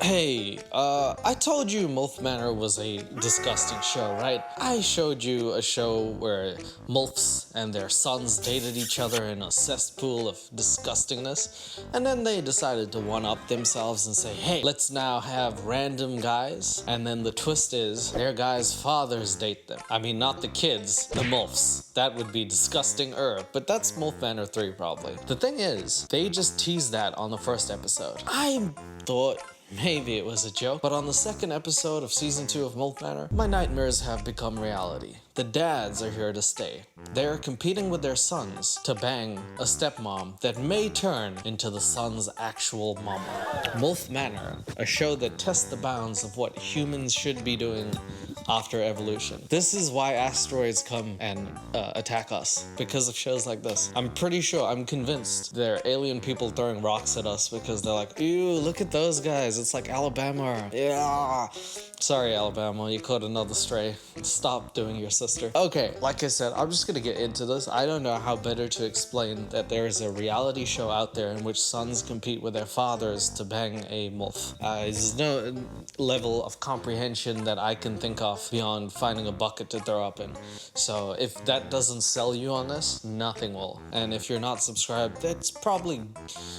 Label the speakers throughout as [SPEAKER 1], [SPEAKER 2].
[SPEAKER 1] Hey, I told you Molf Manor was a disgusting show, right? I showed you a show where Molfs and their sons dated each other in a cesspool of disgustingness, and then they decided to one-up themselves and say, hey, let's now have random guys, and then the twist is, their guys' fathers date them. I mean, not the kids, the Molfs. That would be disgusting but that's Molf Manor 3 probably. The thing is, they just teased that on the first episode. I thought maybe it was a joke, but on the second episode of season 2 of Molf Manor, my nightmares have become reality. The dads are here to stay. They're competing with their sons to bang a stepmom that may turn into the son's actual mama. Molf Manor, a show that tests the bounds of what humans should be doing after evolution. This is why asteroids come and attack us, because of shows like this. I'm pretty sure, I'm convinced they're alien people throwing rocks at us because they're like, ew, look at those guys, it's like Alabama. Yeah. Sorry, Alabama, you caught another stray. Stop doing your sister. Okay, like I said, I'm just gonna get into this. I don't know how better to explain that there is a reality show out there in which sons compete with their fathers to bang a Molf. There's no level of comprehension that I can think of beyond finding a bucket to throw up in. So if that doesn't sell you on this, nothing will. And if you're not subscribed, that's probably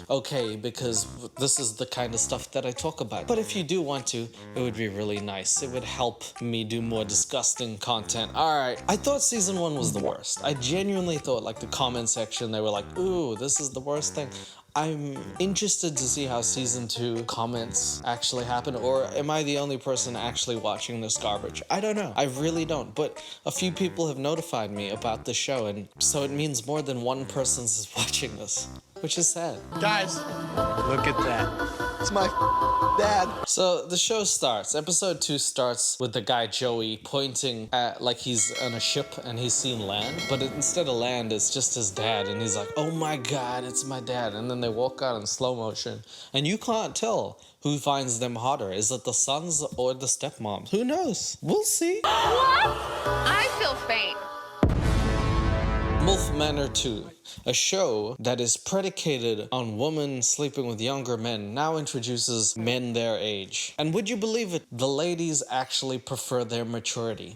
[SPEAKER 1] okay because this is the kind of stuff that I talk about. But if you do want to, it would be really nice. It would help me do more disgusting content. Alright, I thought season 1 was the worst. I genuinely thought, like, the comment section, they were like, ooh, this is the worst thing. I'm interested to see how season 2 comments actually happen, or am I the only person actually watching this garbage? I don't know. I really don't, but a few people have notified me about the show, and so it means more than one person is watching this, which is sad.
[SPEAKER 2] Guys, look at that. It's my dad.
[SPEAKER 1] So the show starts. Episode 2 starts with the guy Joey pointing at like he's on a ship and he's seen land, but instead of land, it's just his dad, and he's like, oh my god, it's my dad. And then they walk out in slow motion, and you can't tell who finds them hotter. Is it the sons or the stepmoms? Who knows? We'll see.
[SPEAKER 3] What? I feel faint.
[SPEAKER 1] Molf Manor 2, a show that is predicated on women sleeping with younger men, now introduces men their age. And would you believe it, the ladies actually prefer their maturity.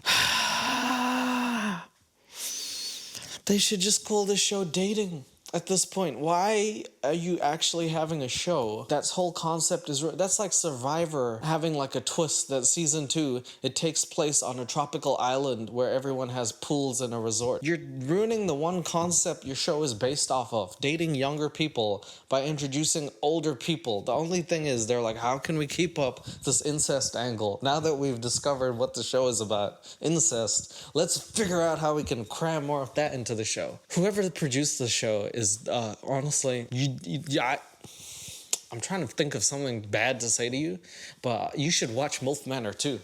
[SPEAKER 1] They should just call this show dating. At this point, why are you actually having a show that's whole concept is that's like Survivor having like a twist that season 2 it takes place on a tropical island where everyone has pools and a resort. You're ruining the one concept your show is based off of, dating younger people by introducing older people. The only thing is they're like, how can we keep up this incest angle? Now that we've discovered what the show is about, incest, let's figure out how we can cram more of that into the show. Whoever produced the show is honestly, I'm trying to think of something bad to say to you, but you should watch Molf Manor 2.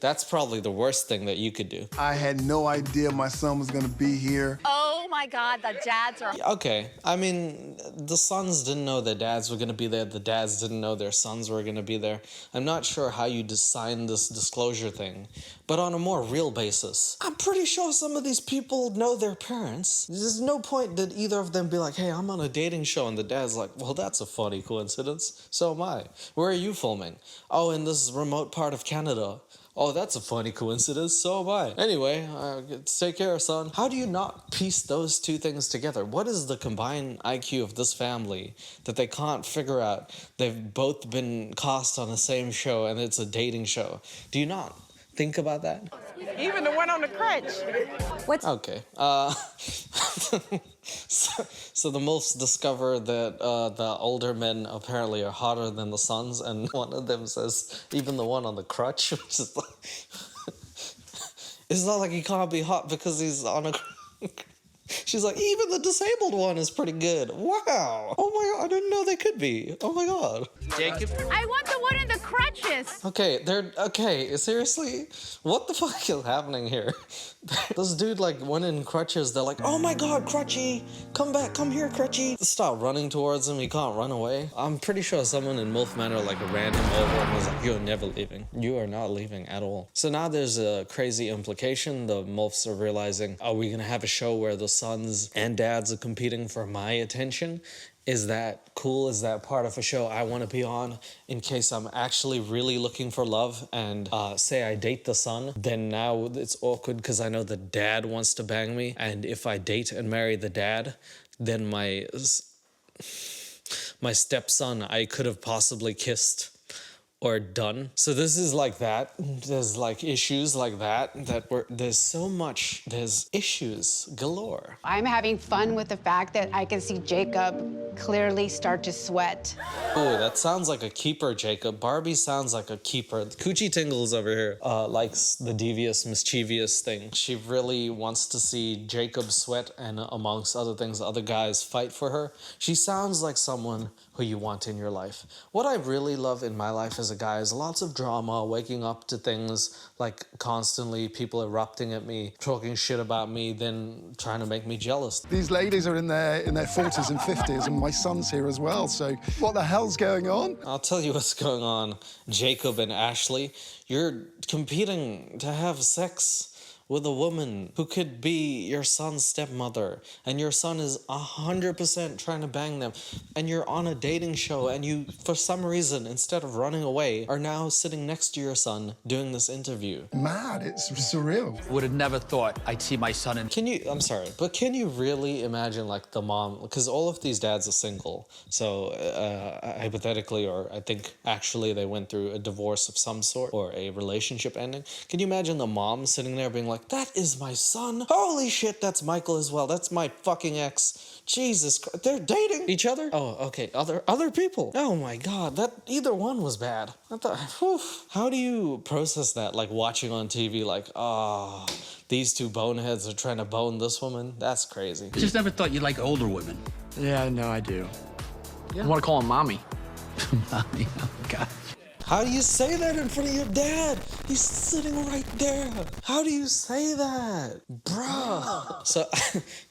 [SPEAKER 1] That's probably the worst thing that you could do.
[SPEAKER 2] I had no idea my son was gonna be here.
[SPEAKER 3] Oh my god, the dads are...
[SPEAKER 1] Okay, I mean, the sons didn't know their dads were gonna be there, the dads didn't know their sons were gonna be there. I'm not sure how you sign this disclosure thing, but on a more real basis, I'm pretty sure some of these people know their parents. There's no point that either of them be like, hey, I'm on a dating show, and the dad's like, well, that's a funny coincidence. So am I. Where are you filming? Oh, in this remote part of Canada. Oh, that's a funny coincidence, so am I. Anyway, take care, son. How do you not piece those two things together? What is the combined IQ of this family that they can't figure out? They've both been cast on the same show and it's a dating show. Do you not think about that?
[SPEAKER 4] Even the one on the crutch.
[SPEAKER 3] What's...
[SPEAKER 1] Okay. So the Molfs discover that the older men apparently are hotter than the sons, and one of them says, even the one on the crutch, which is like, it's not like he can't be hot because he's on a She's like, even the disabled one is pretty good. Wow. Oh my god, I didn't know they could be. Oh my god.
[SPEAKER 2] Jacob?
[SPEAKER 3] I want the one in the crutches.
[SPEAKER 1] Okay, seriously? What the fuck is happening here? This dude like went in crutches, they're like, oh my god, Crutchy, come back, come here, Crutchy. Stop running towards him, he can't run away. I'm pretty sure someone in Molf Manor like ran him over and was like, you're never leaving. You are not leaving at all. So now there's a crazy implication. The Molfs are realizing, are we gonna have a show where the sons and dads are competing for my attention? Is that cool? Is that part of a show I want to be on in case I'm actually really looking for love and say I date the son? Then now it's awkward because I know the dad wants to bang me. And if I date and marry the dad, then my stepson I could have possibly kissed or done. So this is like that. There's like issues like that were, there's issues galore.
[SPEAKER 5] I'm having fun with the fact that I can see Jacob clearly start to sweat.
[SPEAKER 1] Oh, that sounds like a keeper, Jacob. Barbie sounds like a keeper. Coochie Tingles over here likes the devious, mischievous thing. She really wants to see Jacob sweat and amongst other things, other guys fight for her. She sounds like someone who you want in your life. What I really love in my life as a guy is lots of drama, waking up to things like constantly people erupting at me, talking shit about me, then trying to make me jealous.
[SPEAKER 6] These ladies are in their 40s and 50s, and my son's here as well, so what the hell's going on?
[SPEAKER 1] I'll tell you what's going on, Jacob and Ashley. You're competing to have sex with a woman who could be your son's stepmother, and your son is 100% trying to bang them, and you're on a dating show, and you, for some reason, instead of running away, are now sitting next to your son doing this interview.
[SPEAKER 6] Mad, it's surreal.
[SPEAKER 2] Would have never thought I'd see my son in...
[SPEAKER 1] I'm sorry, but can you really imagine, like, the mom, because all of these dads are single, so hypothetically, or I think actually they went through a divorce of some sort, or a relationship ending. Can you imagine the mom sitting there being like, that is my son. Holy shit, that's Michael as well. That's my fucking ex. Jesus Christ. They're dating each other? Oh, okay. Other people. Oh my God. That either one was bad. I thought, whew. How do you process that? Like watching on TV, like, oh, these two boneheads are trying to bone this woman? That's crazy.
[SPEAKER 2] I just never thought you'd like older women.
[SPEAKER 7] Yeah, no, I do. I want to call him Mommy.
[SPEAKER 2] Mommy, oh God.
[SPEAKER 1] How do you say that in front of your dad? He's sitting right there. How do you say that? Bruh. So,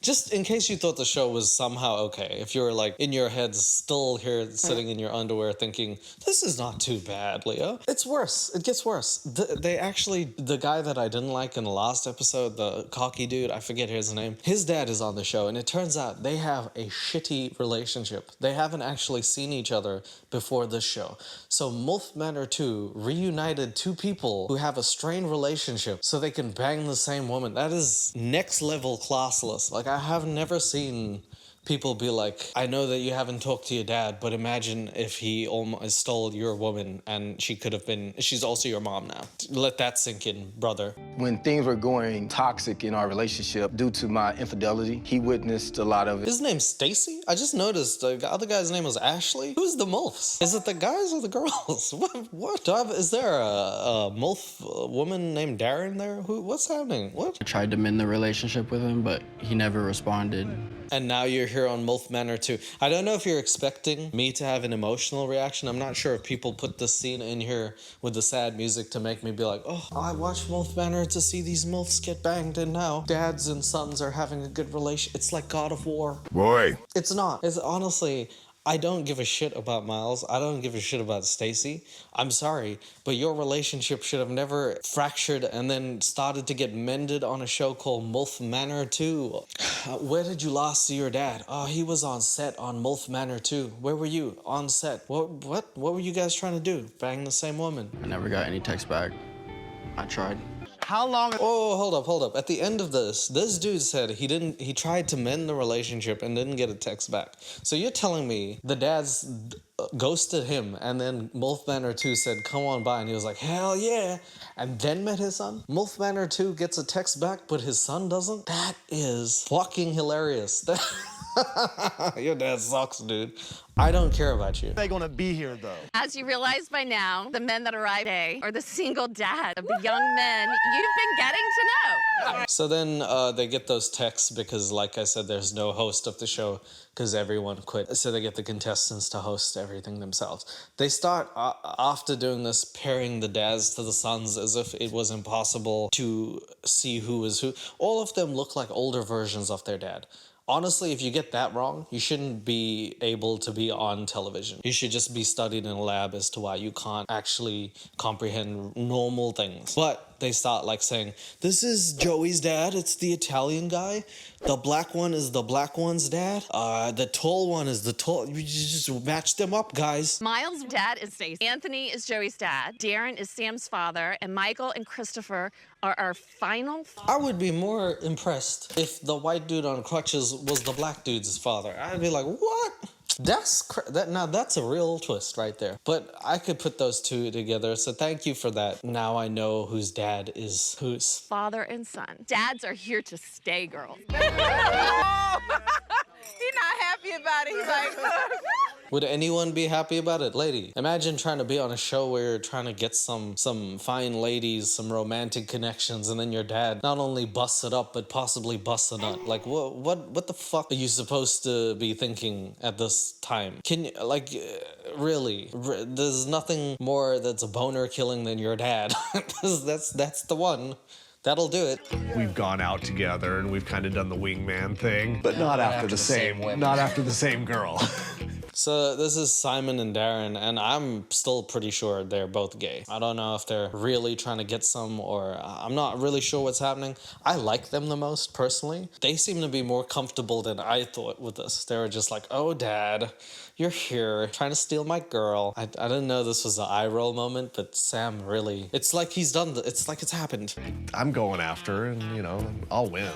[SPEAKER 1] just in case you thought the show was somehow okay, if you were like in your head still here sitting in your underwear thinking, this is not too bad, Leo. It's worse. It gets worse. The guy that I didn't like in the last episode, the cocky dude, I forget his name, his dad is on the show, and it turns out they have a shitty relationship. They haven't actually seen each other before this show. So Molf Manor 2 reunited two people who have a strained relationship so they can bang the same woman. That is next level classless. Like, I have never seen people be like, I know that you haven't talked to your dad, but imagine if he almost stole your woman and she's also your mom now. Let that sink in, brother.
[SPEAKER 8] When things were going toxic in our relationship due to my infidelity, he witnessed a lot of it.
[SPEAKER 1] His name's Stacy? I just noticed the other guy's name was Ashley. Who's the Molfs? Is it the guys or the girls? What? Is there a Molf woman named Darren there? What's happening? What?
[SPEAKER 7] I tried to mend the relationship with him, but he never responded.
[SPEAKER 1] And now you're here on Molf Manor 2. I don't know if you're expecting me to have an emotional reaction. I'm not sure if people put this scene in here with the sad music to make me be like, oh, I watched Molf Manor to see these Molfs get banged, and now dads and sons are having a good relation. It's like God of War.
[SPEAKER 9] Boy.
[SPEAKER 1] It's not. It's honestly... I don't give a shit about Miles. I don't give a shit about Stacy. I'm sorry, but your relationship should have never fractured and then started to get mended on a show called Molf Manor 2. Where did you last see your dad? Oh, he was on set on Molf Manor 2. Where were you? On set. What were you guys trying to do? Bang the same woman?
[SPEAKER 7] I never got any text back. I tried.
[SPEAKER 2] How long...
[SPEAKER 1] Oh, hold up. At the end of this dude said he tried to mend the relationship and didn't get a text back. So you're telling me the dad's ghosted him and then Molf Manor 2 said, come on by, and he was like, hell yeah, and then met his son? Molf Manor 2 gets a text back, but his son doesn't? That is fucking hilarious. Your dad sucks, dude. I don't care about you.
[SPEAKER 2] They're gonna be here, though.
[SPEAKER 3] As you realize by now, the men that arrive today are the single dad of the young men you've been getting to know.
[SPEAKER 1] So then they get those texts because, like I said, there's no host of the show because everyone quit. So they get the contestants to host everything themselves. They start, after doing this, pairing the dads to the sons as if it was impossible to see who was who. All of them look like older versions of their dad. Honestly, if you get that wrong, you shouldn't be able to be on television. You should just be studied in a lab as to why you can't actually comprehend normal things. But they start like saying, this is Joey's dad, it's the Italian guy. The black one is the black one's dad. The tall one is the tall. You just match them up, guys.
[SPEAKER 3] Miles' dad is Stacy. Anthony is Joey's dad. Darren is Sam's father. And Michael and Christopher are our final.
[SPEAKER 1] I would be more impressed if the white dude on crutches was the black dude's father. I'd be like, what? Now that's a real twist right there. But I could put those two together, so thank you for that. Now I know whose dad is whose.
[SPEAKER 3] Father and son. Dads are here to stay, girls.
[SPEAKER 4] He's not happy about it. He's like,
[SPEAKER 1] Would anyone be happy about it? Lady, imagine trying to be on a show where you're trying to get some fine ladies, some romantic connections, and then your dad not only busts it up, but possibly busts a nut. Like, what the fuck are you supposed to be thinking at this time? Can you, like, really? There's nothing more that's a boner killing than your dad. that's the one. That'll do it.
[SPEAKER 2] We've gone out together and we've kind of done the wingman thing, but not after the same girl.
[SPEAKER 1] So this is Simon and Darren, and I'm still pretty sure they're both gay. I don't know if they're really trying to get some, or I'm not really sure what's happening. I like them the most, personally. They seem to be more comfortable than I thought with this. They were just like, oh, Dad, you're here, trying to steal my girl. I didn't know this was an eye roll moment, but Sam really... It's like he's done... It's like it's happened.
[SPEAKER 2] I'm going after her, and, you know, I'll win.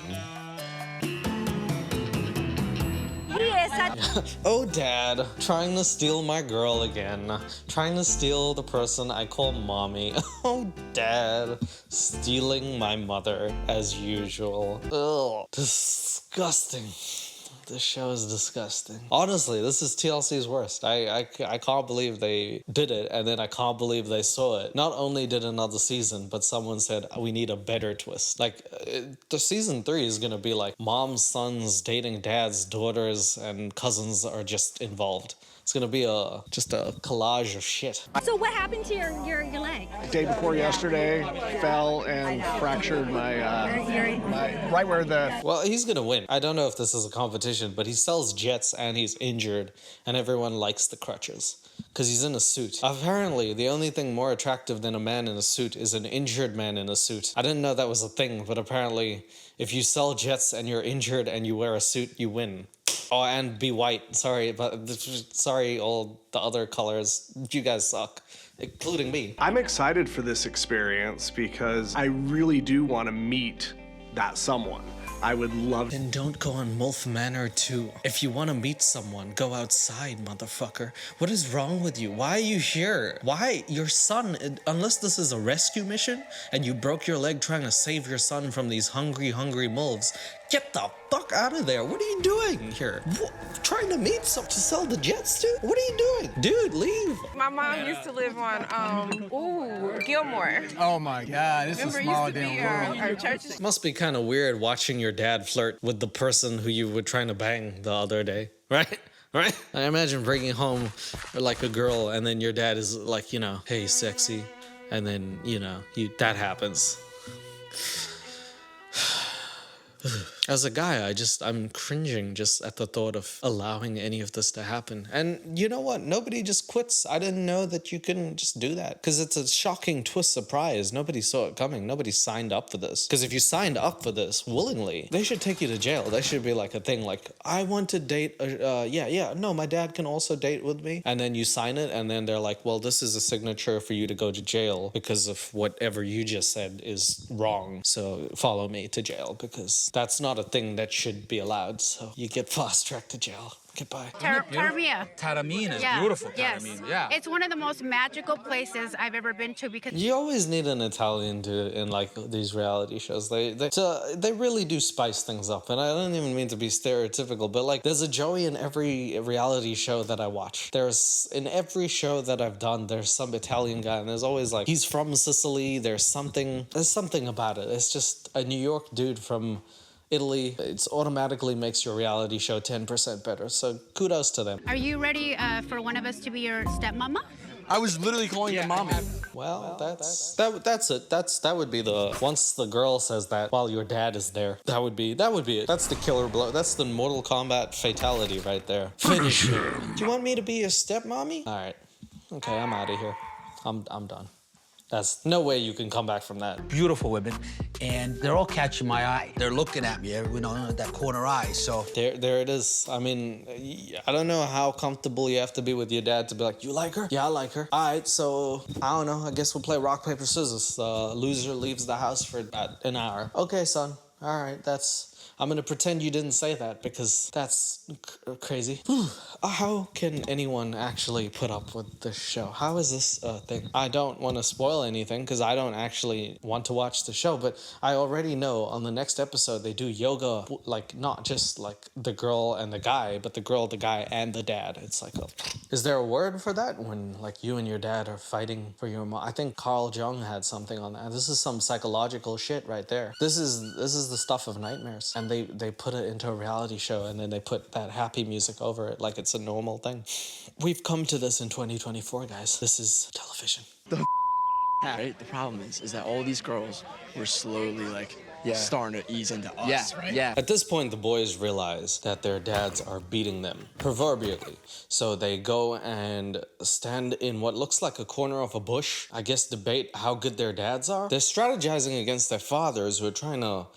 [SPEAKER 1] Oh, Dad, trying to steal my girl again. Trying to steal the person I call mommy. Oh, Dad, stealing my mother as usual. Ugh, disgusting. This show is disgusting. Honestly, this is TLC's worst. I can't believe they did it, and then I can't believe they saw it. Not only did another season, but someone said, we need a better twist. Like, the season 3 is gonna be like moms, sons, dating dads, daughters, and cousins are just involved. It's gonna be just a collage of shit.
[SPEAKER 9] So what happened to your leg?
[SPEAKER 2] Day before yesterday, fell and fractured my right where the...
[SPEAKER 1] Well, he's gonna win. I don't know if this is a competition, but he sells jets and he's injured, and everyone likes the crutches because he's in a suit. Apparently, the only thing more attractive than a man in a suit is an injured man in a suit. I didn't know that was a thing, but apparently, if you sell jets and you're injured and you wear a suit, you win. Oh, and be white. Sorry, but sorry, all the other colors. You guys suck, including me.
[SPEAKER 2] I'm excited for this experience because I really do want to meet that someone. I would love...
[SPEAKER 1] Then don't go on Molf Manor 2. If you want to meet someone, go outside, motherfucker. What is wrong with you? Why are you here? Why? Your son, unless this is a rescue mission and you broke your leg trying to save your son from these hungry Molfs, get the fuck out of there. What are you doing here? What? Trying to meet someone to sell the jets to? What are you doing? Dude, leave.
[SPEAKER 4] my mom used to live on, Gilmore.
[SPEAKER 7] Oh my God, it's
[SPEAKER 4] Remember,
[SPEAKER 7] a
[SPEAKER 4] it
[SPEAKER 7] small
[SPEAKER 4] used to be
[SPEAKER 7] damn world.
[SPEAKER 4] our church.
[SPEAKER 1] Must be kind of weird watching your dad flirt with the person who you were trying to bang the other day, right? Right? I imagine bringing home like a girl and then your dad is like, you know, hey, sexy. And then, you know, that happens. As a guy, I'm cringing just at the thought of allowing any of this to happen. And you know what? Nobody just quits. I didn't know that you couldn't just do that. Because it's a shocking twist surprise. Nobody saw it coming. Nobody signed up for this. Because if you signed up for this willingly, they should take you to jail. That should be like a thing like, I want to date, no, my dad can also date with me. And then you sign it and then they're like, well, this is a signature for you to go to jail because of whatever you just said is wrong. So follow me to jail because that's not a thing that should be allowed. So you get fast-tracked to jail. Goodbye.
[SPEAKER 5] Taramia.
[SPEAKER 10] Taramine is
[SPEAKER 5] Yeah.
[SPEAKER 10] beautiful.
[SPEAKER 5] Yes.
[SPEAKER 10] Taramine, yeah.
[SPEAKER 5] It's one of the most magical places I've ever been to because
[SPEAKER 1] You always need an Italian dude in like these reality shows. They really do spice things up, and I don't even mean to be stereotypical, but like there's a Joey in every reality show that I watch. In every show that I've done, there's some Italian guy, and there's always like he's from Sicily. There's something about it. It's just a New York dude from Italy. It automatically makes your reality show 10% better. So kudos to them.
[SPEAKER 5] Are you ready for one of us to be your stepmama?
[SPEAKER 7] I was literally calling you mommy.
[SPEAKER 1] Well, that's it. That would be once the girl says that while your dad is there. That would be it. That's the killer blow. That's the Mortal Kombat fatality right there. Finish her. Do you want me to be your stepmommy? All right. Okay, I'm out of here. I'm done. That's no way you can come back from that.
[SPEAKER 10] Beautiful women, and they're all catching my eye. They're looking at me, you know, that corner eye, so.
[SPEAKER 1] There it is. I mean, I don't know how comfortable you have to be with your dad to be like, you like her? Yeah, I like her. All right, so, I don't know, I guess we'll play rock, paper, scissors. Loser leaves the house for an hour. Okay, son. All right, I'm gonna pretend you didn't say that because that's crazy. How can anyone actually put up with this show? How is this a thing? I don't want to spoil anything because I don't actually want to watch the show, but I already know on the next episode they do yoga, like not just like the girl and the guy, but the girl, the guy, and the dad. It's like, is there a word for that when like you and your dad are fighting for your mom? I think Carl Jung had something on that. This is some psychological shit right there. This is the stuff of nightmares, and they put it into a reality show and then they put that happy music over it like it's a normal thing. We've come to this in 2024, guys. This is television.
[SPEAKER 7] Right? The problem is that all these girls were slowly like starting to ease into us, right? Yeah.
[SPEAKER 1] At this point, the boys realize that their dads are beating them, proverbially. So they go and stand in what looks like a corner of a bush, I guess debate how good their dads are. They're strategizing against their fathers who are trying to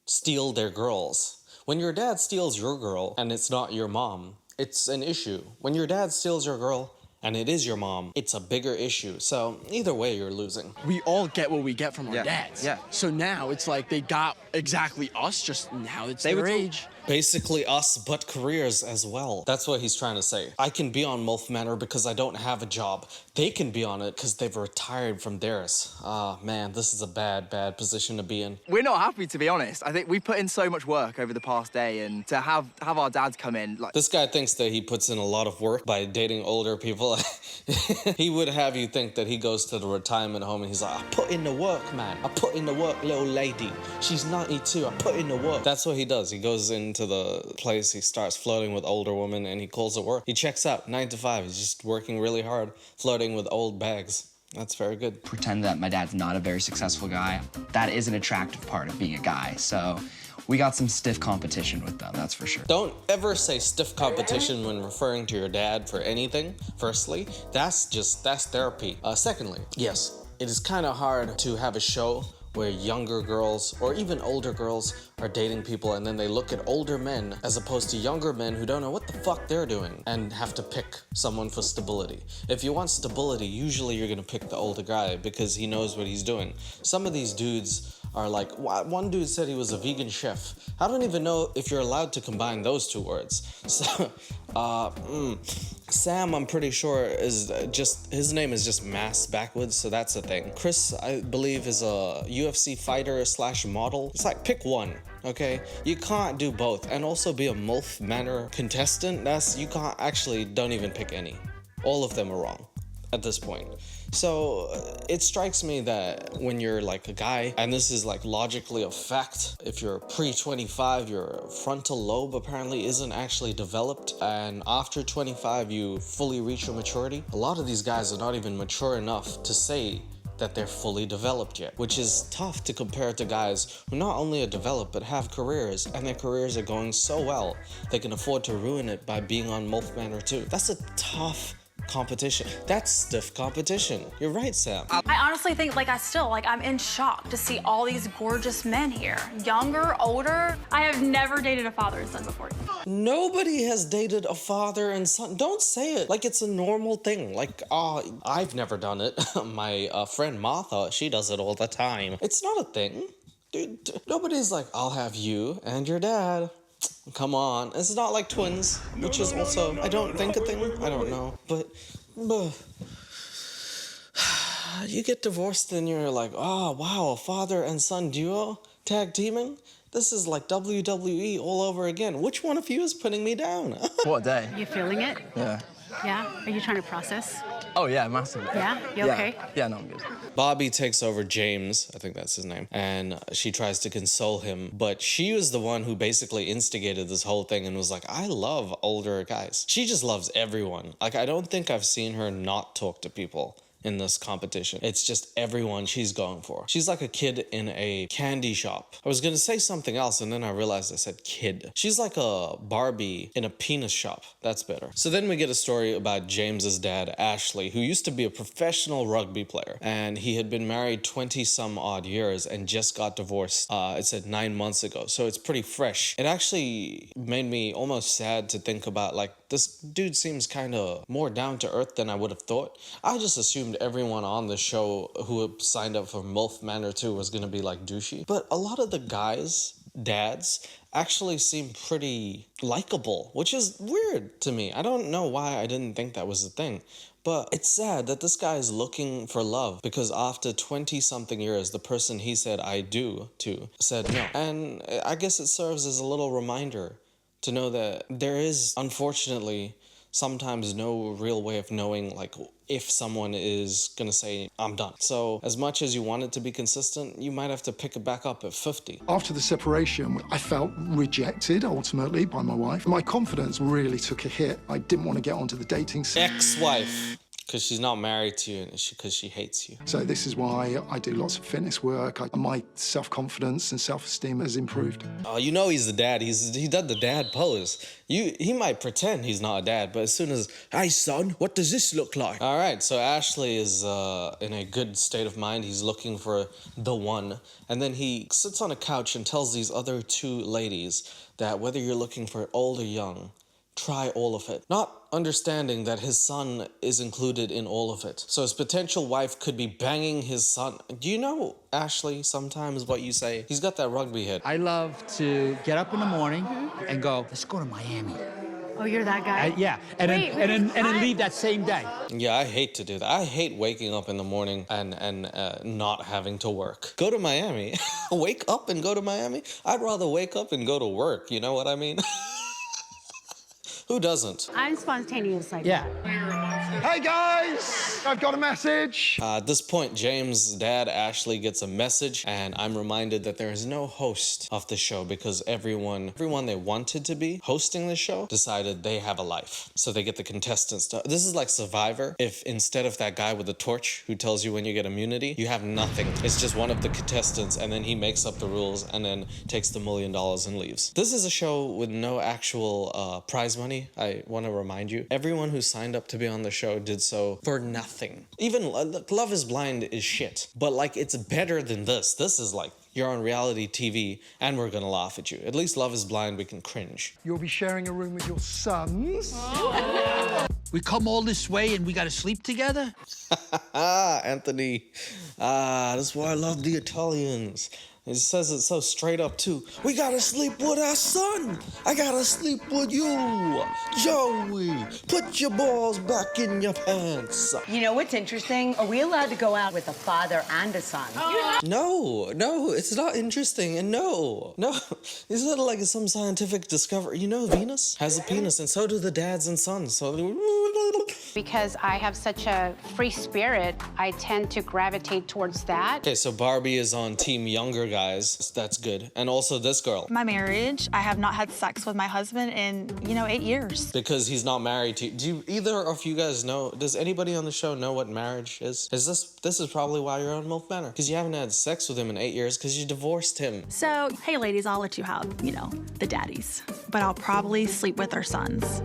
[SPEAKER 1] steal their girls. When your dad steals your girl and it's not your mom, it's an issue. When your dad steals your girl and it is your mom, it's a bigger issue. So either way, you're losing.
[SPEAKER 7] We all get what we get from our dads.
[SPEAKER 11] Yeah.
[SPEAKER 7] So now it's like they got exactly us, just now it's their age.
[SPEAKER 1] Basically us, but careers as well. That's what he's trying to say. I can be on Molf Manor because I don't have a job. They can be on it because they've retired from theirs. Ah, man, this is a bad position to be in.
[SPEAKER 11] We're not happy, to be honest. I think we put in so much work over the past day, and to have our dads come in, like...
[SPEAKER 1] This guy thinks that he puts in a lot of work by dating older people. He would have you think that he goes to the retirement home and he's like, I put in the work, man. I put in the work, little lady. She's 92, I put in the work. That's what he does. He goes into the place, he starts flirting with older women and he calls it work. He checks out 9 to 5. He's just working really hard, flirting with old bags. That's very good.
[SPEAKER 12] Pretend that my dad's not a very successful guy. That is an attractive part of being a guy, so we got some stiff competition with them, that's for sure.
[SPEAKER 1] Don't ever say stiff competition when referring to your dad for anything, firstly. That's therapy. Secondly, yes, it is kind of hard to have a show where younger girls or even older girls are dating people and then they look at older men as opposed to younger men who don't know what the fuck they're doing and have to pick someone for stability. If you want stability, usually you're gonna pick the older guy because he knows what he's doing. Some of these dudes are like, one dude said he was a vegan chef. I don't even know if you're allowed to combine those two words. So, Sam, I'm pretty sure is his name is just Mass backwards, so that's a thing. Chris, I believe, is a UFC fighter / model. It's like, pick one, okay? You can't do both. And also be a Molf Manor contestant, you can't, actually, don't even pick any. All of them are wrong at this point. So it strikes me that when you're like a guy, and this is like logically a fact, if you're pre-25, your frontal lobe apparently isn't actually developed, and after 25 you fully reach your maturity. A lot of these guys are not even mature enough to say that they're fully developed yet, which is tough to compare to guys who not only are developed but have careers, and their careers are going so well they can afford to ruin it by being on Molf Manor too. That's a tough competition. That's stiff competition. You're right, Sam.
[SPEAKER 13] I honestly think, I'm in shock to see all these gorgeous men here. Younger, older. I have never dated a father and son before.
[SPEAKER 1] Nobody has dated a father and son. Don't say it like it's a normal thing. Like, I've never done it. My friend Martha, she does it all the time. It's not a thing. Dude, nobody's like, I'll have you and your dad. Come on, it's not like twins, which is also, I don't think, a thing. I don't know, but you get divorced and you're like, oh wow, a father and son duo tag teaming. This is like WWE all over again. Which one of you is putting me down?
[SPEAKER 11] What a day.
[SPEAKER 9] You feeling it?
[SPEAKER 11] Yeah.
[SPEAKER 9] Yeah? Are you trying to process?
[SPEAKER 11] Oh, yeah, massively.
[SPEAKER 9] Yeah? You okay?
[SPEAKER 11] Yeah, no, I'm good.
[SPEAKER 1] Bobby takes over James, I think that's his name, and she tries to console him, but she was the one who basically instigated this whole thing and was like, I love older guys. She just loves everyone. Like, I don't think I've seen her not talk to people in this competition. It's just everyone she's going for. She's like a kid in a candy shop. I was gonna say something else and then I realized I said kid. She's like a Barbie in a penis shop. That's better. So then we get a story about James's dad, Ashley, who used to be a professional rugby player, and he had been married 20 some odd years and just got divorced. It said 9 months ago, so it's pretty fresh. It actually made me almost sad to think about, like, this dude seems kind of more down to earth than I would have thought. I just assumed everyone on the show who signed up for Molf Manor 2 was gonna be like douchey. But a lot of the guys, dads, actually seem pretty likable, which is weird to me. I don't know why I didn't think that was a thing. But it's sad that this guy is looking for love because after 20-something years, the person he said I do to said no. And I guess it serves as a little reminder to know that there is, unfortunately, sometimes no real way of knowing, like, if someone is gonna say, I'm done. So as much as you want it to be consistent, you might have to pick it back up at 50.
[SPEAKER 6] After the separation, I felt rejected, ultimately, by my wife. My confidence really took a hit. I didn't want to get onto the dating scene.
[SPEAKER 1] Ex-wife. Because she's not married to you and because she hates you.
[SPEAKER 6] So this is why I do lots of fitness work. My self-confidence and self-esteem has improved.
[SPEAKER 1] Oh, you know he's the dad. He did the dad pose. He might pretend he's not a dad, but as soon as, hey son, what does this look like? All right, so Ashley is in a good state of mind. He's looking for the one. And then he sits on a couch and tells these other two ladies that whether you're looking for old or young, try all of it. Not understanding that his son is included in all of it. So his potential wife could be banging his son. Do you know, Ashley, sometimes what you say? He's got that rugby hit.
[SPEAKER 10] I love to get up in the morning and go, let's go to Miami.
[SPEAKER 9] Oh, you're that guy?
[SPEAKER 10] Yeah, and then leave that same day.
[SPEAKER 1] Yeah, I hate to do that. I hate waking up in the morning and not having to work. Go to Miami. Wake up and go to Miami? I'd rather wake up and go to work, you know what I mean? Who doesn't?
[SPEAKER 9] I'm spontaneous like
[SPEAKER 10] that.
[SPEAKER 6] Hey guys, I've got a message.
[SPEAKER 1] At this point, James' dad, Ashley, gets a message, and I'm reminded that there is no host of the show because everyone they wanted to be hosting the show decided they have a life. So they get the contestants to... This is like Survivor. If instead of that guy with the torch who tells you when you get immunity, you have nothing. It's just one of the contestants, and then he makes up the rules and then takes the $1 million and leaves. This is a show with no actual prize money. I want to remind you, everyone who signed up to be on the show did so for nothing. Even Love is Blind is shit, but like it's better than this. This is like you're on reality TV and we're gonna laugh at you. At least Love is Blind, we can cringe.
[SPEAKER 6] You'll be sharing a room with your sons.
[SPEAKER 10] We come all this way and we gotta sleep together?
[SPEAKER 1] Anthony. That's why I love the Italians. It says it so straight up, too. We gotta sleep with our son. I gotta sleep with you. Joey, put your balls back in your pants.
[SPEAKER 14] You know what's interesting? Are we allowed to go out with a father and a son?
[SPEAKER 1] No, it's not interesting. And no. It's not like some scientific discovery. You know, Venus has a penis, and so do the dads and sons. So...
[SPEAKER 5] Because I have such a free spirit, I tend to gravitate towards that.
[SPEAKER 1] Okay, so Barbie is on team younger guys. That's good. And also this girl.
[SPEAKER 13] My marriage, I have not had sex with my husband in, 8 years.
[SPEAKER 1] Because he's not married to you. Do either of you guys know, does anybody on the show know what marriage is? This is probably why you're on Molf Manor. Because you haven't had sex with him in 8 years because you divorced him.
[SPEAKER 13] So, hey ladies, I'll let you have, the daddies. But I'll probably sleep with their sons.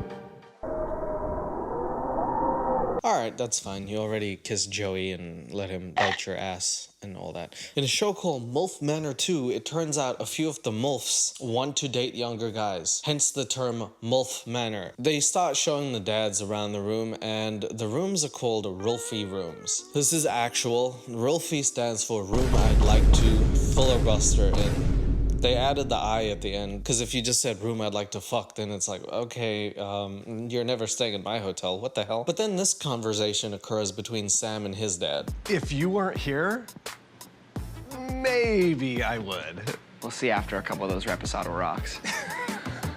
[SPEAKER 1] All right, that's fine. You already kissed Joey and let him bite your ass and all that. In a show called Molf Manor 2, it turns out a few of the Molfs want to date younger guys, hence the term Molf Manor. They start showing the dads around the room, and the rooms are called Rolfie rooms. This is actual. Rolfie stands for Room I'd Like to Filibuster in. They added the I at the end, because if you just said room I'd like to fuck, then it's like, okay, you're never staying at my hotel, what the hell? But then this conversation occurs between Sam and his dad.
[SPEAKER 2] If you weren't here, maybe I would.
[SPEAKER 11] We'll see after a couple of those Reposado rocks.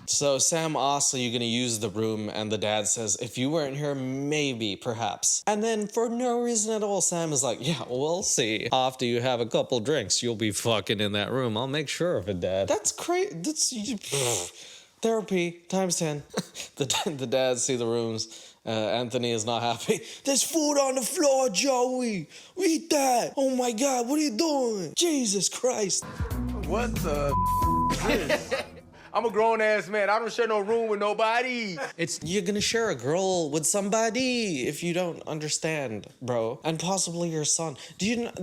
[SPEAKER 1] So Sam asks, are you gonna use the room? And the dad says, if you weren't here, maybe, perhaps. And then for no reason at all, Sam is like, yeah, we'll see. After you have a couple drinks, you'll be fucking in that room. I'll make sure of it, Dad. That's crazy. That's therapy times 10. The dads see the rooms Anthony is not happy. There's food on the floor, Joey. Eat that. Oh my God, what are you doing? Jesus Christ.
[SPEAKER 8] What the is this? I'm a grown-ass man. I don't share no room with nobody.
[SPEAKER 1] You're gonna share a girl with somebody if you don't understand, bro. And possibly your son.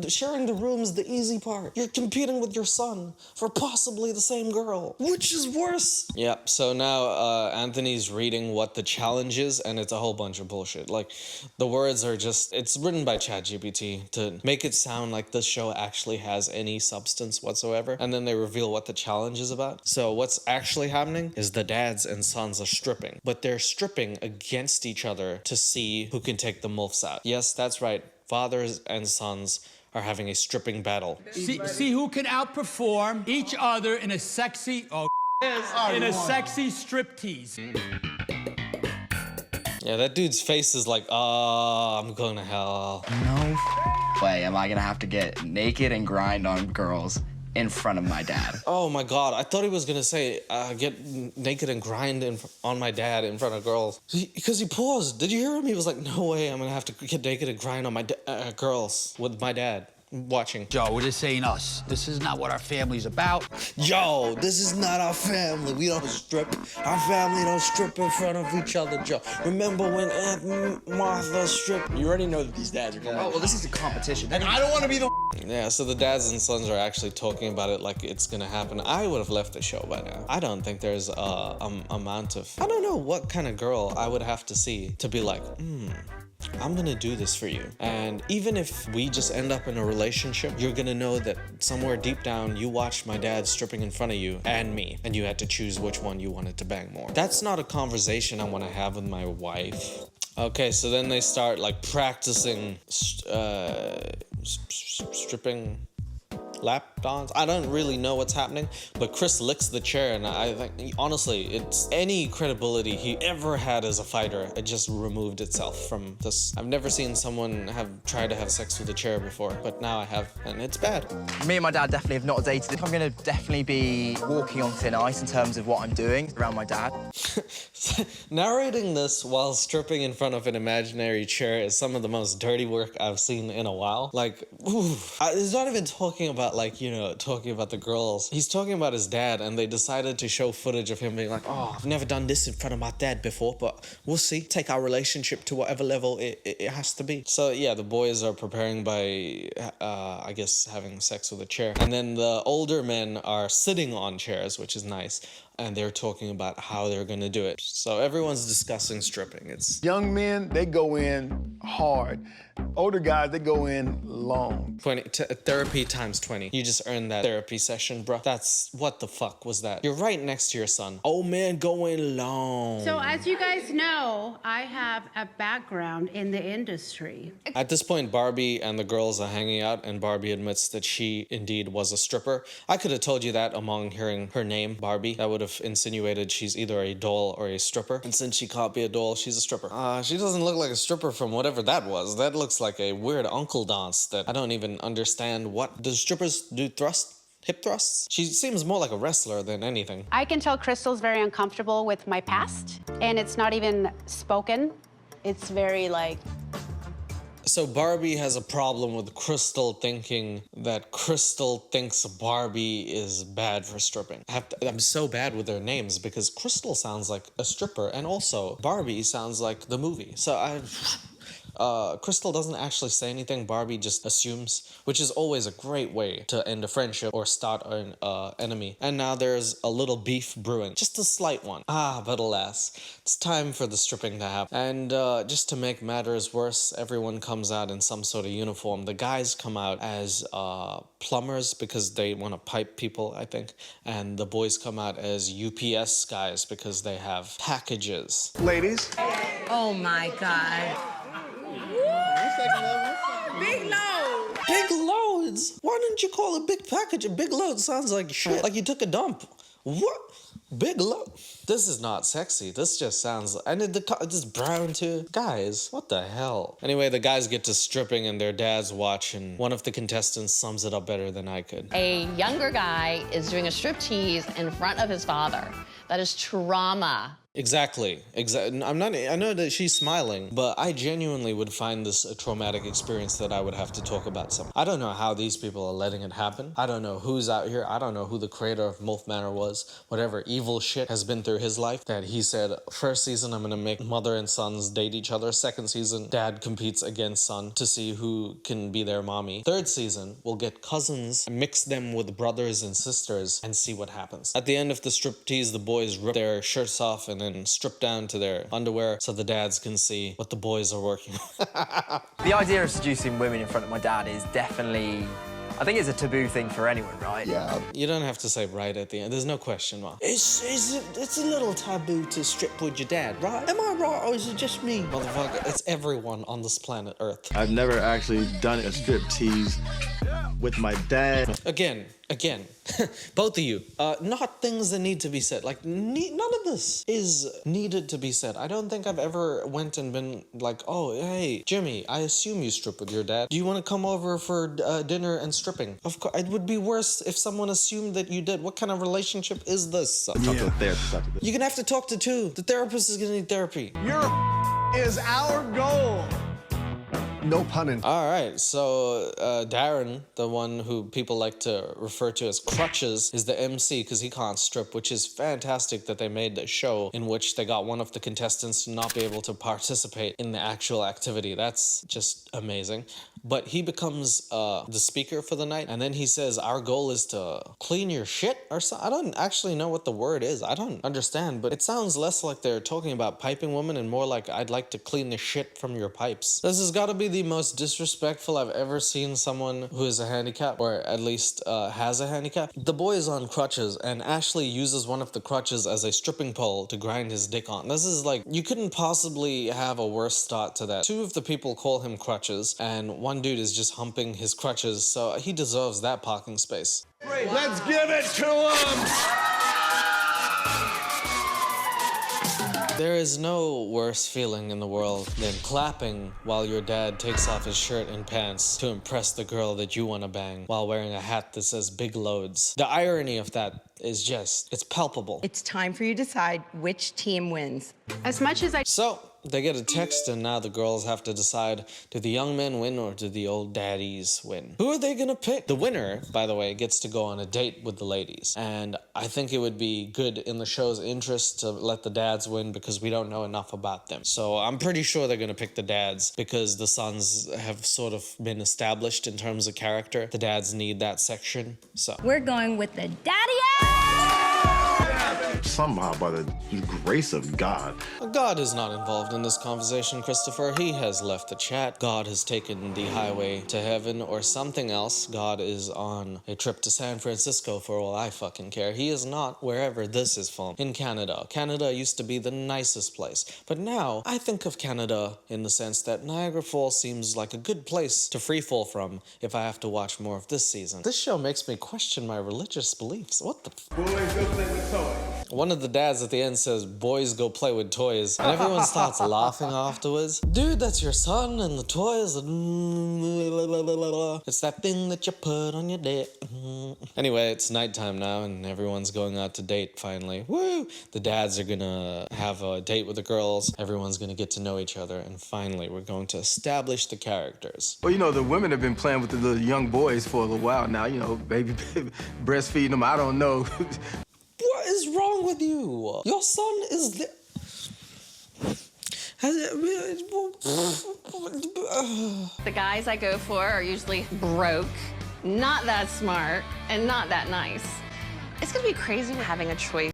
[SPEAKER 1] Sharing the room is the easy part. You're competing with your son for possibly the same girl. Which is worse? Yep, so now Anthony's reading what the challenge is, and it's a whole bunch of bullshit. Like, the words are just, it's written by ChatGPT to make it sound like this show actually has any substance whatsoever. And then they reveal what the challenge is about. So what's actually happening is the dads and sons are stripping, but they're stripping against each other to see who can take the Molfs out. Yes, that's right. Fathers and sons are having a stripping battle.
[SPEAKER 10] See who can outperform each other in a sexy, sexy striptease.
[SPEAKER 1] Yeah, that dude's face is like, I'm going to hell.
[SPEAKER 12] No way am I gonna have to get naked and grind on girls in front of my dad.
[SPEAKER 1] Oh my God, I thought he was gonna say, get naked and grind on my dad in front of girls. Because he paused. Did you hear him? He was like, no way, I'm gonna have to get naked and grind on my girls with my dad watching.
[SPEAKER 10] Joe, this ain't us. This is not what our family's about.
[SPEAKER 1] Joe, this is not our family. We don't strip. Our family don't strip in front of each other, Joe. Remember when Aunt Martha stripped?
[SPEAKER 7] You already know that these dads are going.
[SPEAKER 11] Oh, well, this is a competition.
[SPEAKER 8] And I don't want to be the.
[SPEAKER 1] Yeah, so the dads and sons are actually talking about it like it's gonna happen. I would have left the show by now. I don't think there's amount of, I don't know what kind of girl I would have to see to be like, I'm gonna do this for you. And even if we just end up in a relationship, you're gonna know that somewhere deep down you watched my dad stripping in front of you and me, and you had to choose which one you wanted to bang more. That's not a conversation I want to have with my wife. Okay, so then they start like practicing stripping lap dance. I don't really know what's happening, but Chris licks the chair, and I think, honestly, it's any credibility he ever had as a fighter, it just removed itself from this. I've never seen someone try to have sex with a chair before, but now I have, and it's bad.
[SPEAKER 11] Me and my dad definitely have not dated. I'm gonna definitely be walking on thin ice in terms of what I'm doing around my dad.
[SPEAKER 1] Narrating this while stripping in front of an imaginary chair is some of the most dirty work I've seen in a while. Like, he's not even talking about, like, you know, talking about the girls. He's talking about his dad, and they decided to show footage of him being like, oh, I've never done this in front of my dad before, but we'll see. Take our relationship to whatever level it has to be. So yeah, the boys are preparing by, I guess, having sex with a chair. And then the older men are sitting on chairs, which is nice. And they're talking about how they're gonna do it. So everyone's discussing stripping. It's
[SPEAKER 8] Young men, they go in hard. Older guys, they go in long.
[SPEAKER 1] therapy times 20. You just earned that therapy session, bro. That's, what the fuck was that? You're right next to your son. Old man going long.
[SPEAKER 9] So as you guys know, I have a background in the industry.
[SPEAKER 1] At this point, Barbie and the girls are hanging out, and Barbie admits that she indeed was a stripper. I could have told you that among hearing her name, Barbie. That would have insinuated she's either a doll or a stripper. And since she can't be a doll, she's a stripper. She doesn't look like a stripper from whatever that was. That looks like a weird uncle dance that I don't even understand. What do strippers do? Hip thrusts? She seems more like a wrestler than anything.
[SPEAKER 5] I can tell Crystal's very uncomfortable with my past, and it's not even spoken. It's very like...
[SPEAKER 1] So Barbie has a problem with Crystal thinking that Crystal thinks Barbie is bad for stripping. I'm so bad with their names because Crystal sounds like a stripper, and also Barbie sounds like the movie. So Crystal doesn't actually say anything. Barbie just assumes, which is always a great way to end a friendship or start an enemy. And now there's a little beef brewing, just a slight one. But alas, it's time for the stripping to happen. And just to make matters worse, everyone comes out in some sort of uniform. The guys come out as plumbers because they want to pipe people, I think. And the boys come out as UPS guys because they have packages.
[SPEAKER 2] Ladies.
[SPEAKER 14] Oh my God.
[SPEAKER 4] Big load.
[SPEAKER 1] Big loads? Why didn't you call it big package? A big load sounds like shit. Like you took a dump. What? Big load? This is not sexy. This just sounds... And this brown too. Guys, what the hell? Anyway, the guys get to stripping and their dads watch, and one of the contestants sums it up better than I could.
[SPEAKER 3] A younger guy is doing a striptease in front of his father. That is trauma
[SPEAKER 1] Exactly. I'm not. I know that she's smiling, but I genuinely would find this a traumatic experience that I would have to talk about. I don't know how these people are letting it happen. I don't know who's out here. I don't know who the creator of Molf Manor was. Whatever evil shit has been through his life that he said, first season I'm gonna make mother and sons date each other. Second season, dad competes against son to see who can be their mommy. Third season, we'll get cousins, mix them with brothers and sisters, and see what happens. At the end of the striptease, the boys rip their shirts off and then strip down to their underwear so the dads can see what the boys are working on.
[SPEAKER 11] The idea of seducing women in front of my dad is definitely, I think it's a taboo thing for anyone, right?
[SPEAKER 1] Yeah. You don't have to say right at the end. There's no question mark. It's a little taboo to strip with your dad, right? Am I right, or is it just me? Motherfucker, it's everyone on this planet Earth.
[SPEAKER 15] I've never actually done a strip tease with my dad.
[SPEAKER 1] Again, both of you, not things that need to be said. Like, none of this is needed to be said. I don't think I've ever went and been like, oh, hey, Jimmy, I assume you strip with your dad. Do you want to come over for dinner and stripping? Of course, it would be worse if someone assumed that you did. What kind of relationship is this?
[SPEAKER 15] Talk to a therapist after this.
[SPEAKER 1] You're gonna have to talk to two. The therapist is gonna need therapy.
[SPEAKER 2] Your is our goal. No pun intended.
[SPEAKER 1] All right, so Darren, the one who people like to refer to as Crutches, is the MC because he can't strip, which is fantastic that they made a show in which they got one of the contestants to not be able to participate in the actual activity. That's just amazing. But he becomes the speaker for the night, and then he says, our goal is to clean your shit or something. I don't actually know what the word is. I don't understand, but it sounds less like they're talking about piping women and more like I'd like to clean the shit from your pipes. This has got to be the most disrespectful I've ever seen someone who is a handicap, or at least has a handicap. The boy is on crutches, and Ashley uses one of the crutches as a stripping pole to grind his dick on. This is like, you couldn't possibly have a worse start to that. Two of the people call him Crutches, and one dude is just humping his crutches, so he deserves that parking space.
[SPEAKER 2] Let's give it to him!
[SPEAKER 1] There is no worse feeling in the world than clapping while your dad takes off his shirt and pants to impress the girl that you want to bang while wearing a hat that says big loads. The irony of that is just, it's palpable.
[SPEAKER 14] It's time for you to decide which team wins.
[SPEAKER 5] As much as I...
[SPEAKER 1] So, they get a text and now the girls have to decide, do the young men win or do the old daddies win? Who are they gonna pick? The winner, by the way, gets to go on a date with the ladies. And I think it would be good in the show's interest to let the dads win because we don't know enough about them. So I'm pretty sure they're gonna pick the dads because the sons have sort of been established in terms of character. The dads need that section, so.
[SPEAKER 16] We're going with the daddy.
[SPEAKER 15] Somehow, by the grace of God.
[SPEAKER 1] God is not involved in this conversation, Christopher. He has left the chat. God has taken the highway to heaven or something else. God is on a trip to San Francisco for all I fucking care. He is not wherever this is filmed. In Canada. Canada used to be the nicest place. But now, I think of Canada in the sense that Niagara Falls seems like a good place to freefall from if I have to watch more of this season. This show makes me question my religious beliefs. What the
[SPEAKER 2] Boys, go play with toys.
[SPEAKER 1] One of the dads at the end says, boys go play with toys. And everyone starts laughing afterwards. Dude, that's your son and the toys. It's that thing that you put on your dick. Anyway, it's nighttime now and everyone's going out to date finally. Woo! The dads are gonna have a date with the girls. Everyone's gonna get to know each other. And finally, we're going to establish the characters.
[SPEAKER 8] Well, you know, the women have been playing with the young boys for a little while now. You know, baby breastfeeding them. I don't know.
[SPEAKER 1] What is wrong with you? Your son is there.
[SPEAKER 3] The guys I go for are usually broke, not that smart, and not that nice. It's gonna be crazy having a choice.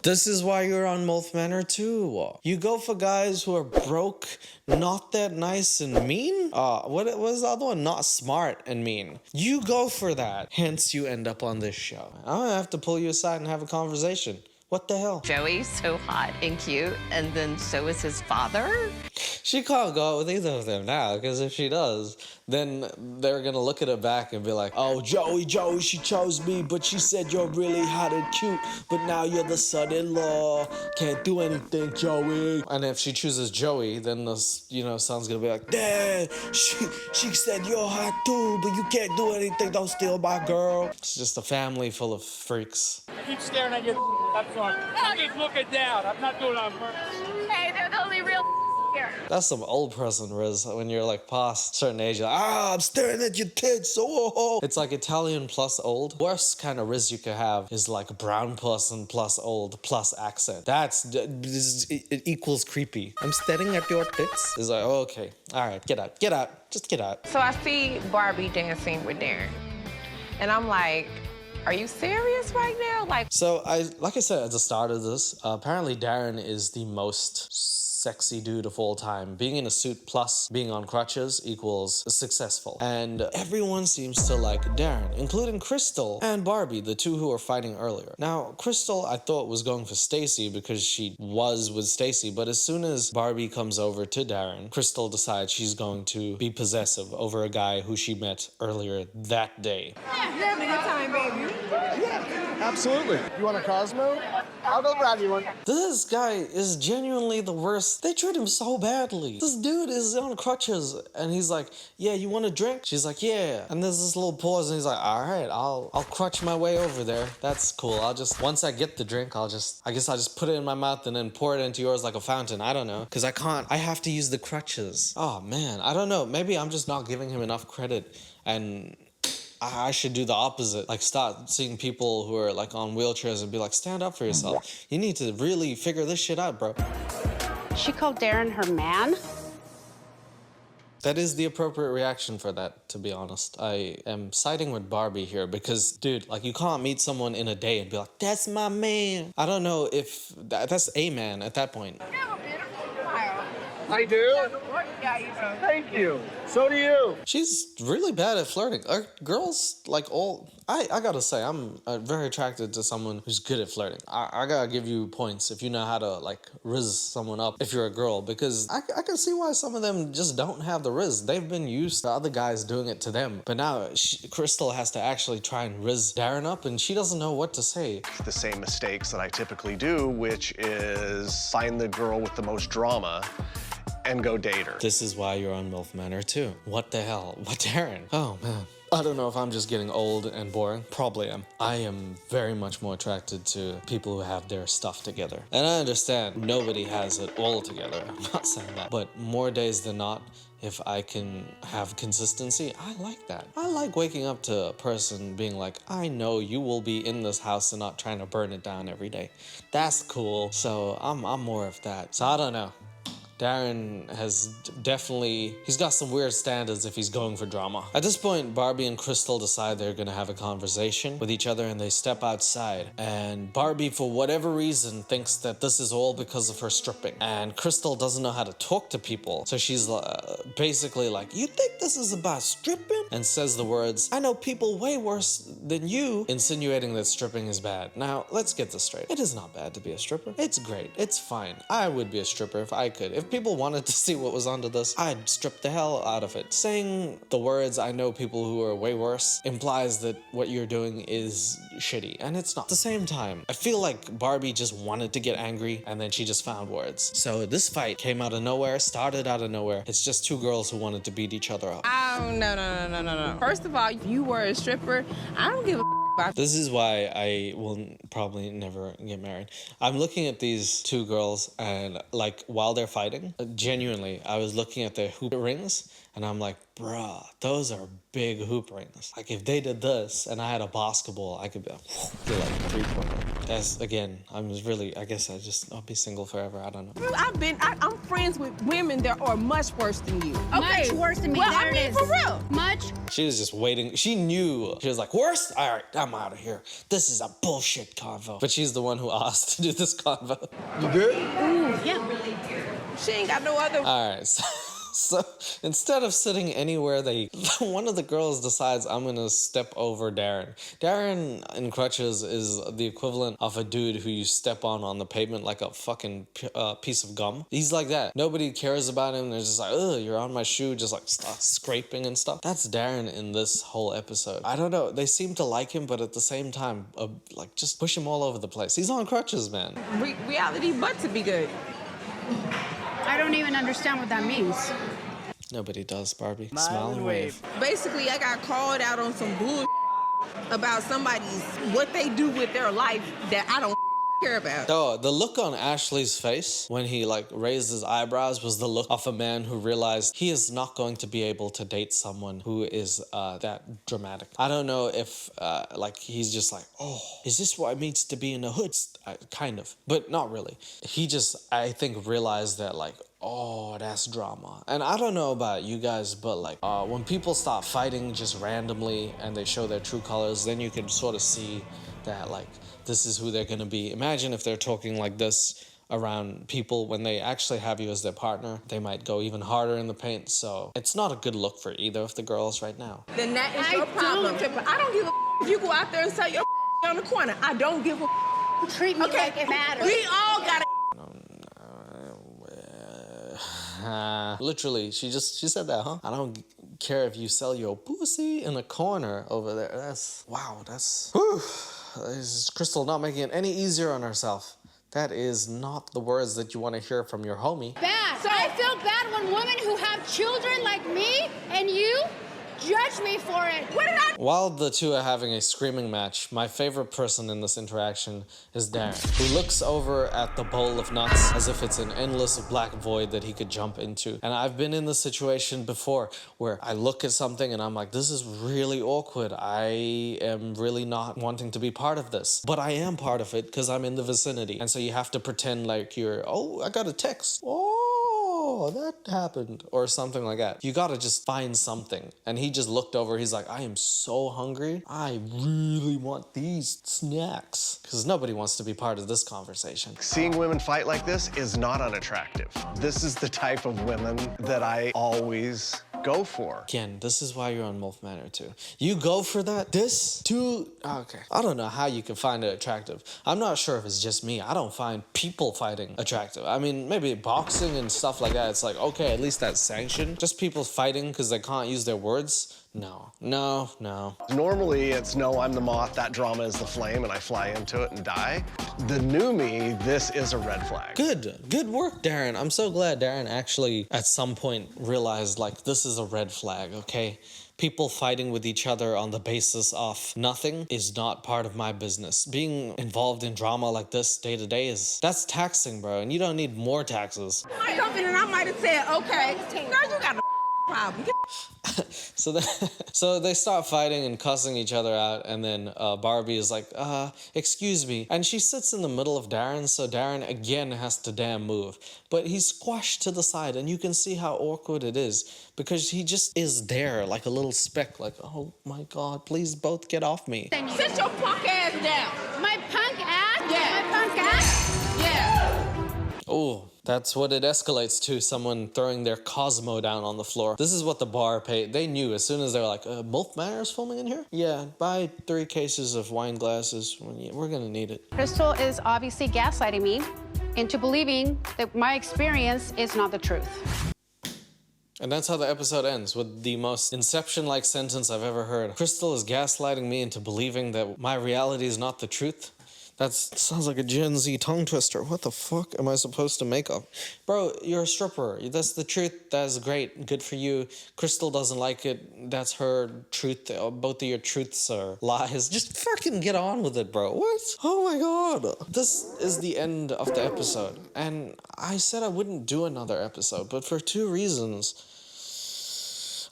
[SPEAKER 1] This is why you're on Molf Manor too. You go for guys who are broke, not that nice and mean? What was the other one? Not smart and mean. You go for that. Hence you end up on this show. I'm gonna have to pull you aside and have a conversation. What the hell?
[SPEAKER 3] Joey's so hot and cute, and then so is his father.
[SPEAKER 1] She can't go out with either of them now, because if she does, then they're gonna look at her back and be like, oh, Joey, she chose me, but she said you're really hot and cute, but now you're the son-in-law. Can't do anything, Joey. And if she chooses Joey, then the, son's gonna be like, Dad, she said you're hot too, but you can't do anything, don't steal my girl. It's just a family full of freaks.
[SPEAKER 10] I keep staring at you. That's all. I keep looking down. I'm not doing it on purpose.
[SPEAKER 13] Hey, they're the only real here.
[SPEAKER 1] That's some old person riz. When you're like past a certain age, you're like, I'm staring at your tits. Oh. It's like Italian plus old. Worst kind of riz you could have is like brown person plus old plus accent. It equals creepy. I'm staring at your tits. It's like, oh, okay, all right, get out, just get out.
[SPEAKER 16] So I see Barbie dancing with Darren, and I'm like, are you serious right now?
[SPEAKER 1] So like I said at the start of this, apparently Darren is the most sexy dude of all time. Being in a suit plus being on crutches equals successful. And everyone seems to like Darren, including Crystal and Barbie, the two who were fighting earlier. Now, Crystal, I thought was going for Stacy because she was with Stacy, but as soon as Barbie comes over to Darren, Crystal decides she's going to be possessive over a guy who she met earlier that day.
[SPEAKER 4] You're having a good time, baby.
[SPEAKER 15] Yeah, absolutely. You want a Cosmo? I'll go grab you one.
[SPEAKER 1] This guy is genuinely the worst. They treat him so badly. This dude is on crutches and he's like, yeah, you want a drink? She's like, yeah. And there's this little pause and he's like, all right, I'll crutch my way over there. That's cool. Once I get the drink, I guess I'll just put it in my mouth and then pour it into yours like a fountain. I don't know. Cause I have to use the crutches. Oh man, I don't know. Maybe I'm just not giving him enough credit and I should do the opposite. Like start seeing people who are like on wheelchairs and be like, stand up for yourself. You need to really figure this shit out, bro.
[SPEAKER 5] She called Darren her man.
[SPEAKER 1] That is the appropriate reaction for that, to be honest. I am siding with Barbie here because, dude, like you can't meet someone in a day and be like, that's my man. I don't know if that's a man at that point.
[SPEAKER 15] I do? Thank you. So do you.
[SPEAKER 1] She's really bad at flirting. Girls, like all... I gotta say, I'm very attracted to someone who's good at flirting. I gotta give you points if you know how to, like, riz someone up if you're a girl, because I can see why some of them just don't have the riz. They've been used to other guys doing it to them. But now, Crystal has to actually try and riz Darren up, and she doesn't know what to say.
[SPEAKER 2] The same mistakes that I typically do, which is find the girl with the most drama and go date her.
[SPEAKER 1] This is why you're on MILF Manor too. What the hell? What, Darren? Oh, man. I don't know if I'm just getting old and boring. Probably am. I am very much more attracted to people who have their stuff together. And I understand nobody has it all together. I'm not saying that. But more days than not, if I can have consistency, I like that. I like waking up to a person being like, I know you will be in this house and not trying to burn it down every day. That's cool. So I'm more of that. So I don't know. Darren has definitely, he's got some weird standards if he's going for drama. At this point, Barbie and Crystal decide they're gonna have a conversation with each other and they step outside. And Barbie, for whatever reason, thinks that this is all because of her stripping. And Crystal doesn't know how to talk to people. So she's basically like, you think this is about stripping? And says the words, I know people way worse than you, insinuating that stripping is bad. Now, let's get this straight. It is not bad to be a stripper. It's great. It's fine. I would be a stripper if I could. If people wanted to see what was under this, I'd strip the hell out of it. Saying the words, I know people who are way worse, implies that what you're doing is shitty, and it's not. At the same time, I feel like Barbie just wanted to get angry, and then she just found words. So this fight came out of nowhere, started out of nowhere. It's just two girls who wanted to beat each other up.
[SPEAKER 4] No. First of all, you were a stripper. I don't give a about.
[SPEAKER 1] This is why I will probably never get married. I'm looking at these two girls and like while they're fighting, genuinely, I was looking at their hoop rings and I'm like, bruh, those are big hoop rings. Like if they did this and I had a basketball, I could be like 3-pointer. As again, I guess I'll be single forever. I don't know.
[SPEAKER 4] I'm friends with women that are much worse than you.
[SPEAKER 9] Okay. Much worse than me.
[SPEAKER 4] Well,
[SPEAKER 9] there
[SPEAKER 4] I mean,
[SPEAKER 9] it is.
[SPEAKER 4] for real.
[SPEAKER 9] Much.
[SPEAKER 1] She was just waiting. She knew. She was like, worst? All right, I'm out of here. This is a bullshit convo. But she's the one who asked to do this convo.
[SPEAKER 15] You good?
[SPEAKER 9] Ooh, yeah.
[SPEAKER 4] She ain't got no other.
[SPEAKER 1] All right. So instead of sitting anywhere, one of the girls decides, I'm gonna step over Darren. Darren in crutches is the equivalent of a dude who you step on the pavement like a fucking piece of gum. He's like that. Nobody cares about him. They're just like, ugh, you're on my shoe, just like start scraping and stuff. That's Darren in this whole episode. I don't know. They seem to like him, but at the same time, like just push him all over the place. He's on crutches, man.
[SPEAKER 4] Reality but to be good.
[SPEAKER 9] I don't even understand what that means.
[SPEAKER 1] Nobody does, Barbie. Smile and wave.
[SPEAKER 4] Basically, I got called out on some bull about what they do with their life that I don't care about.
[SPEAKER 1] Oh, the look on Ashley's face when he like raised his eyebrows was the look of a man who realized he is not going to be able to date someone who is that dramatic. I don't know if like he's just like, oh, is this what it means to be in the hood? Kind of, but not really. He just, I think, realized that like, oh, that's drama. And I don't know about you guys, but like when people start fighting just randomly and they show their true colors, then you can sort of see that like this is who they're gonna be. Imagine if they're talking like this around people when they actually have you as their partner. They might go even harder in the paint, so it's not a good look for either of the girls right now.
[SPEAKER 4] Then that is your problem. I don't give a if you go out there and sell your on the corner. I don't give a
[SPEAKER 9] treat me like it matters.
[SPEAKER 4] We all gotta
[SPEAKER 1] literally, she said that, huh? I don't care if you sell your pussy in a corner over there. That's, wow, that's, whew. This is Crystal not making it any easier on herself. That is not the words that you want to hear from your homie.
[SPEAKER 9] Bad. So I feel bad when women who have children like me and you judge me for it. What did I?
[SPEAKER 1] While the two are having a screaming match, my favorite person in this interaction is Darren, who looks over at the bowl of nuts as if it's an endless black void that he could jump into. And I've been in this situation before where I look at something and I'm like, this is really awkward. I am really not wanting to be part of this. But I am part of it because I'm in the vicinity. And so you have to pretend like you're, oh, I got a text. Oh, that happened, or something like that. You gotta just find something. And he just looked over, he's like, I am so hungry. I really want these snacks. Because nobody wants to be part of this conversation.
[SPEAKER 2] Seeing women fight like this is not unattractive. This is the type of women that I always go for.
[SPEAKER 1] Again, this is why you're on Molf Manor too. You go for that. This too. Okay. I don't know how you can find it attractive. I'm not sure if it's just me. I don't find people fighting attractive. I mean, maybe boxing and stuff like that. It's like, okay, at least that's sanctioned. Just people fighting because they can't use their words. No.
[SPEAKER 2] Normally it's no, I'm the moth, that drama is the flame, and I fly into it and die. The new me, this is a red flag.
[SPEAKER 1] Good work, Darren. I'm so glad Darren actually at some point realized like this is a red flag, okay? People fighting with each other on the basis of nothing is not part of my business. Being involved in drama like this day to day that's taxing, bro, and you don't need more taxes.
[SPEAKER 4] Something and I might have said, okay, girl, you got a problem.
[SPEAKER 1] So they start fighting and cussing each other out, and then Barbie is like, excuse me. And she sits in the middle of Darren, so Darren again has to damn move. But he's squashed to the side, and you can see how awkward it is, because he just is there like a little speck, like, oh my God, please both get off me.
[SPEAKER 4] Sit your punk ass down.
[SPEAKER 9] My punk ass?
[SPEAKER 4] Yeah.
[SPEAKER 9] My punk ass?
[SPEAKER 4] Yeah.
[SPEAKER 1] Oh, that's what it escalates to, someone throwing their Cosmo down on the floor. This is what the bar paid. They knew as soon as they were like, Molf Manor's filming in here? Yeah, buy 3 cases of wine glasses. We're gonna need it.
[SPEAKER 5] Crystal is obviously gaslighting me into believing that my experience is not the truth.
[SPEAKER 1] And that's how the episode ends, with the most Inception-like sentence I've ever heard. Crystal is gaslighting me into believing that my reality is not the truth. That sounds like a Gen Z tongue twister. What the fuck am I supposed to make up? Bro, you're a stripper. That's the truth. That's great. Good for you. Crystal doesn't like it. That's her truth. Both of your truths are lies. Just fucking get on with it, bro. What? Oh my God. This is the end of the episode. And I said I wouldn't do another episode, but for 2 reasons.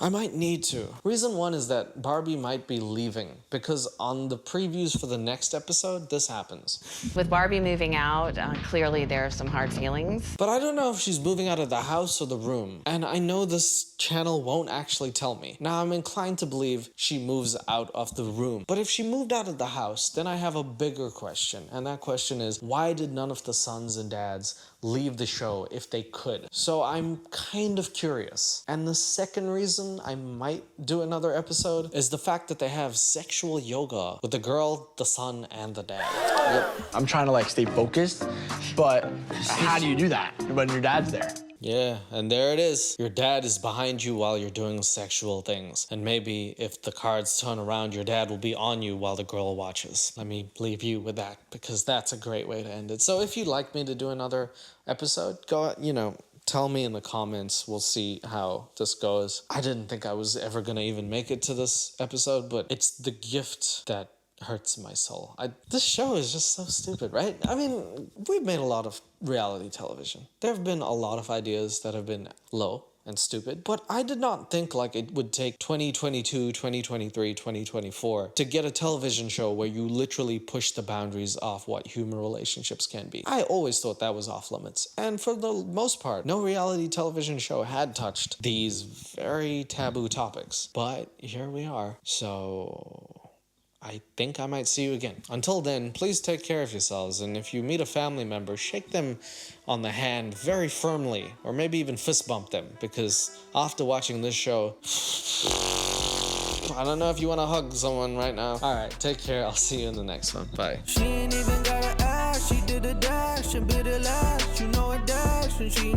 [SPEAKER 1] I might need to. Reason 1 is that Barbie might be leaving, because on the previews for the next episode, this happens.
[SPEAKER 3] With Barbie moving out, clearly there are some hard feelings.
[SPEAKER 1] But I don't know if she's moving out of the house or the room, and I know this channel won't actually tell me. Now, I'm inclined to believe she moves out of the room. But if she moved out of the house, then I have a bigger question, and that question is, why did none of the sons and dads leave the show if they could. So I'm kind of curious. And the second reason I might do another episode is the fact that they have sexual yoga with the girl, the son, and the dad.
[SPEAKER 7] Yep. I'm trying to like stay focused, but how do you do that when your dad's there?
[SPEAKER 1] Yeah, and there it is. Your dad is behind you while you're doing sexual things. And maybe if the cards turn around, your dad will be on you while the girl watches. Let me leave you with that, because that's a great way to end it. So if you'd like me to do another episode, go, tell me in the comments. We'll see how this goes. I didn't think I was ever gonna even make it to this episode, but it's the gift that hurts my soul. This show is just so stupid, right? I mean, we've made a lot of reality television. There have been a lot of ideas that have been low and stupid, but I did not think like it would take 2022, 2023, 2024 to get a television show where you literally push the boundaries of what human relationships can be. I always thought that was off limits, and for the most part, no reality television show had touched these very taboo topics, but here we are. So I think I might see you again. Until then, please take care of yourselves, and if you meet a family member, shake them on the hand very firmly, or maybe even fist bump them, because after watching this show, I don't know if you want to hug someone right now. All right, take care. I'll see you in the next one. Bye.
[SPEAKER 17] She ain't even gotta ask, she did a dash and bit it last. You know it dash and she